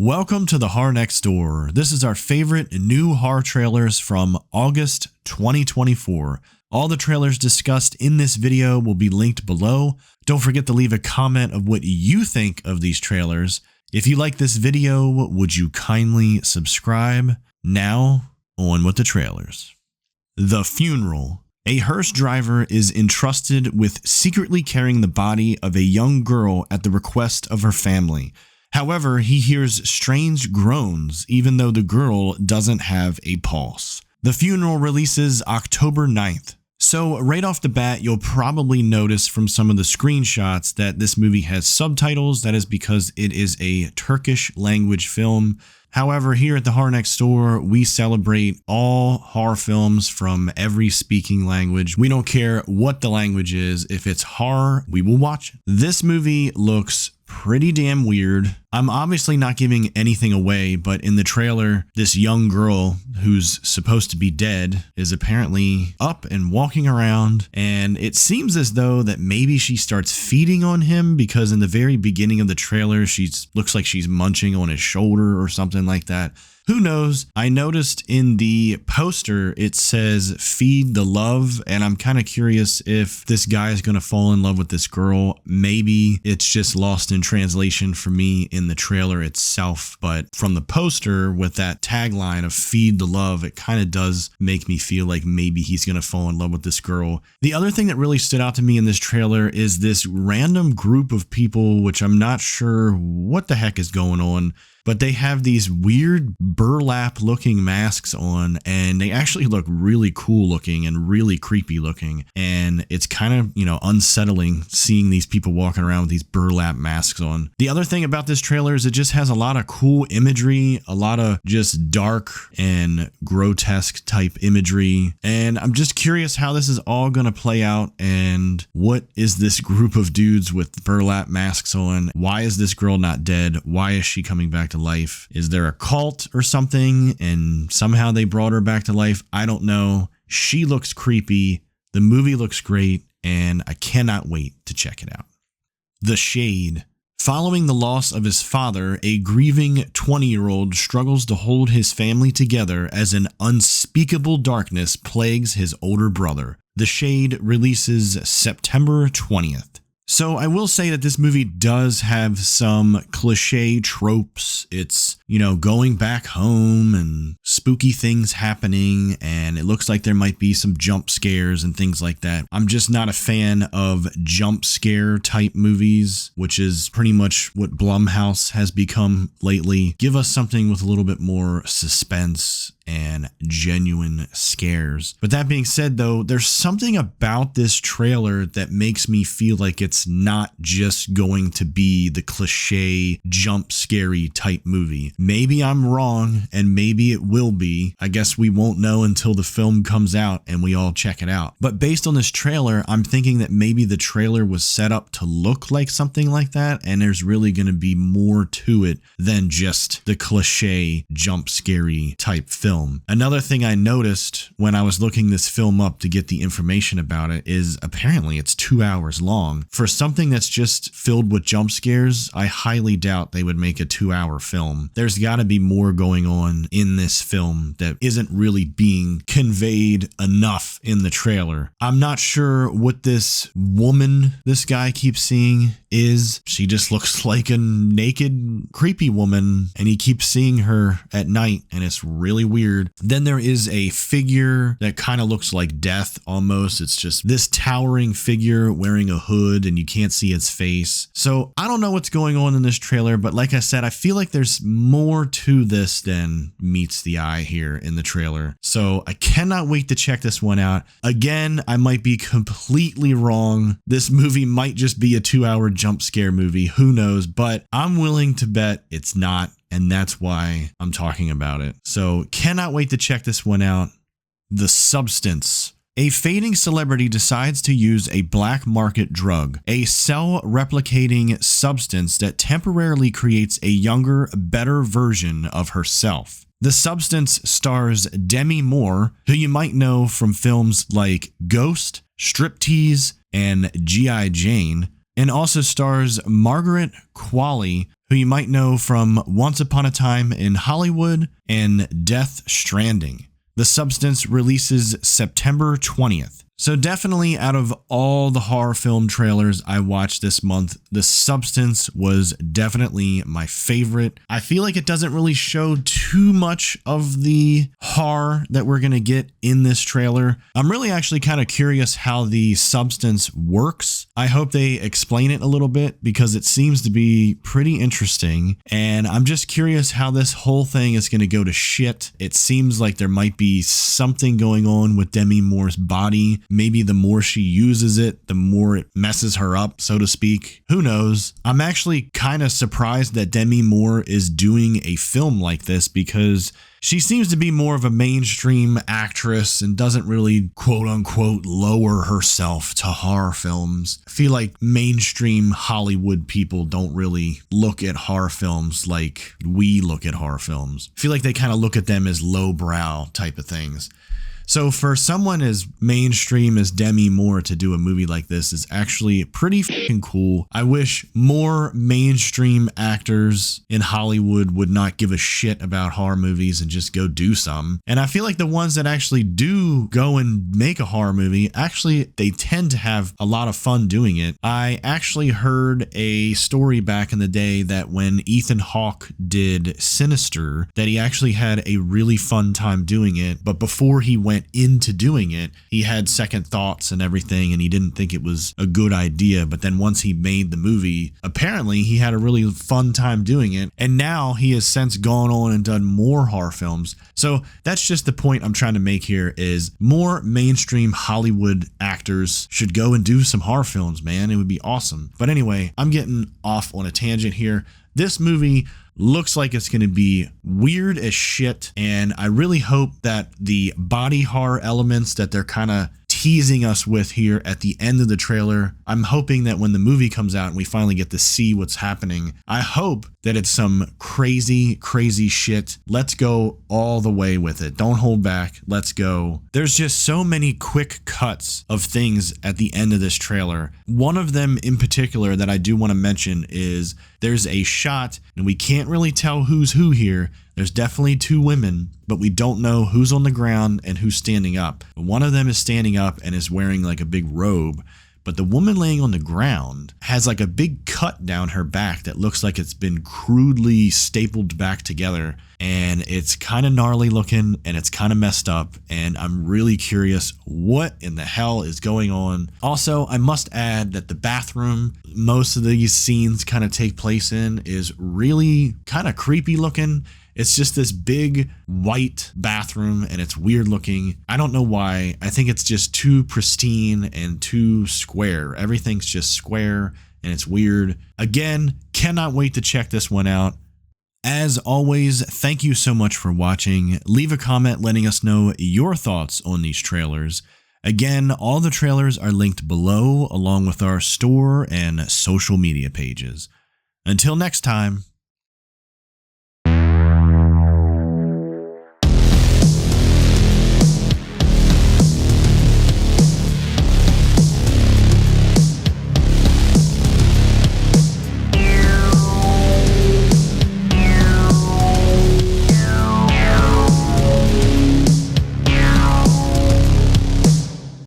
Welcome to the Horror Next Door. This is our favorite new horror trailers from August 2024. All the trailers discussed in this video will be linked below. Don't forget to leave a comment of what you think of these trailers. If you like this video, would you kindly subscribe? Now, on with the trailers. The Funeral. A hearse driver is entrusted with secretly carrying the body of a young girl at the request of her family. However, he hears strange groans even though the girl doesn't have a pulse. The Funeral releases October 9th. So right off the bat, you'll probably notice from some of the screenshots that this movie has subtitles. That is because it is a Turkish language film. However, here at the Horror Next Door, we celebrate all horror films from every speaking language. We don't care what the language is. If it's horror, we will watch it. This movie looks pretty damn weird. I'm obviously not giving anything away, but in the trailer, this young girl who's supposed to be dead is apparently up and walking around, and it seems as though that maybe she starts feeding on him because in the very beginning of the trailer, looks like she's munching on his shoulder or something like that. Who knows? I noticed in the poster it says feed the love, and I'm kind of curious if this guy is going to fall in love with this girl. Maybe it's just lost in translation for me in the trailer itself, but from the poster with that tagline of feed the love, it kind of does make me feel like maybe he's going to fall in love with this girl. The other thing that really stood out to me in this trailer is this random group of people, which I'm not sure what the heck is going on, but they have these weird burlap looking masks on, and they actually look really cool looking and really creepy looking. And it's kind of, unsettling seeing these people walking around with these burlap masks on. The other thing about this trailer is it just has a lot of cool imagery, a lot of just dark and grotesque type imagery. And I'm just curious how this is all going to play out, and what is this group of dudes with burlap masks on? Why is this girl not dead? Why is she coming back to life? Is there a cult or something and somehow they brought her back to life? I don't know. She looks creepy. The movie looks great, and I cannot wait to check it out. The Shade. Following the loss of his father, a grieving 20-year-old struggles to hold his family together as an unspeakable darkness plagues his older brother. The Shade releases September 20th. So I will say that this movie does have some cliche tropes. It's, going back home and spooky things happening, and it looks like there might be some jump scares and things like that. I'm just not a fan of jump scare type movies, which is pretty much what Blumhouse has become lately. Give us something with a little bit more suspense and genuine scares. But that being said, though, there's something about this trailer that makes me feel like it's not just going to be the cliche jump scary type movie. Maybe I'm wrong, and maybe it will be. I guess we won't know until the film comes out and we all check it out. But based on this trailer, I'm thinking that maybe the trailer was set up to look like something like that, and there's really going to be more to it than just the cliche jump scary type film. Another thing I noticed when I was looking this film up to get the information about it is apparently it's 2 hours long. For something that's just filled with jump scares, I highly doubt they would make a 2-hour film. There's got to be more going on in this film that isn't really being conveyed enough in the trailer. I'm not sure what this woman this guy keeps seeing is. She just looks like a naked, creepy woman, and he keeps seeing her at night, and it's really weird. Then there is a figure that kind of looks like death almost. It's just this towering figure wearing a hood, and you can't see its face. So I don't know what's going on in this trailer, but like I said, I feel like there's more to this than meets the eye here in the trailer. So I cannot wait to check this one out. Again, I might be completely wrong. This movie might just be a 2-hour jump scare movie. Who knows? But I'm willing to bet it's not. And that's why I'm talking about it. So cannot wait to check this one out. The Substance. A fading celebrity decides to use a black market drug, a cell-replicating substance that temporarily creates a younger, better version of herself. The Substance stars Demi Moore, who you might know from films like Ghost, Striptease, and G.I. Jane, and also stars Margaret Qualley, who you might know from Once Upon a Time in Hollywood and Death Stranding. The Substance releases September 20th. So definitely out of all the horror film trailers I watched this month, The Substance was definitely my favorite. I feel like it doesn't really show too much of the horror that we're going to get in this trailer. I'm really actually kind of curious how The Substance works. I hope they explain it a little bit because it seems to be pretty interesting. And I'm just curious how this whole thing is going to go to shit. It seems like there might be something going on with Demi Moore's body. Maybe the more she uses it, the more it messes her up, so to speak. Who knows? I'm actually kind of surprised that Demi Moore is doing a film like this because she seems to be more of a mainstream actress and doesn't really quote unquote lower herself to horror films. I feel like mainstream Hollywood people don't really look at horror films like we look at horror films. I feel like they kind of look at them as lowbrow type of things. So for someone as mainstream as Demi Moore to do a movie like this is actually pretty fucking cool. I wish more mainstream actors in Hollywood would not give a shit about horror movies and just go do some. And I feel like the ones that actually do go and make a horror movie, actually they tend to have a lot of fun doing it. I actually heard a story back in the day that when Ethan Hawke did Sinister, that he actually had a really fun time doing it, but before he went into doing it, he had second thoughts and everything, and he didn't think it was a good idea. But then once he made the movie, apparently he had a really fun time doing it, and now he has since gone on and done more horror films. So that's just the point I'm trying to make here, is more mainstream Hollywood actors should go and do some horror films, man. It would be awesome. But anyway, I'm getting off on a tangent here. This movie looks like it's going to be weird as shit, and I really hope that the body horror elements that they're kind of teasing us with here at the end of the trailer, I'm hoping that when the movie comes out and we finally get to see what's happening, I hope that it's some crazy, crazy shit. Let's go all the way with it. Don't hold back. Let's go. There's just so many quick cuts of things at the end of this trailer. One of them in particular that I do want to mention is there's a shot, and we can't really tell who's who here. There's definitely two women, but we don't know who's on the ground and who's standing up. One of them is standing up and is wearing like a big robe, but the woman laying on the ground has like a big cut down her back that looks like it's been crudely stapled back together, and it's kind of gnarly looking and it's kind of messed up, and I'm really curious what in the hell is going on. Also, I must add that the bathroom most of these scenes kind of take place in is really kind of creepy looking. It's just this big white bathroom and it's weird looking. I don't know why. I think it's just too pristine and too square. Everything's just square and it's weird. Again, cannot wait to check this one out. As always, thank you so much for watching. Leave a comment letting us know your thoughts on these trailers. Again, all the trailers are linked below along with our store and social media pages. Until next time.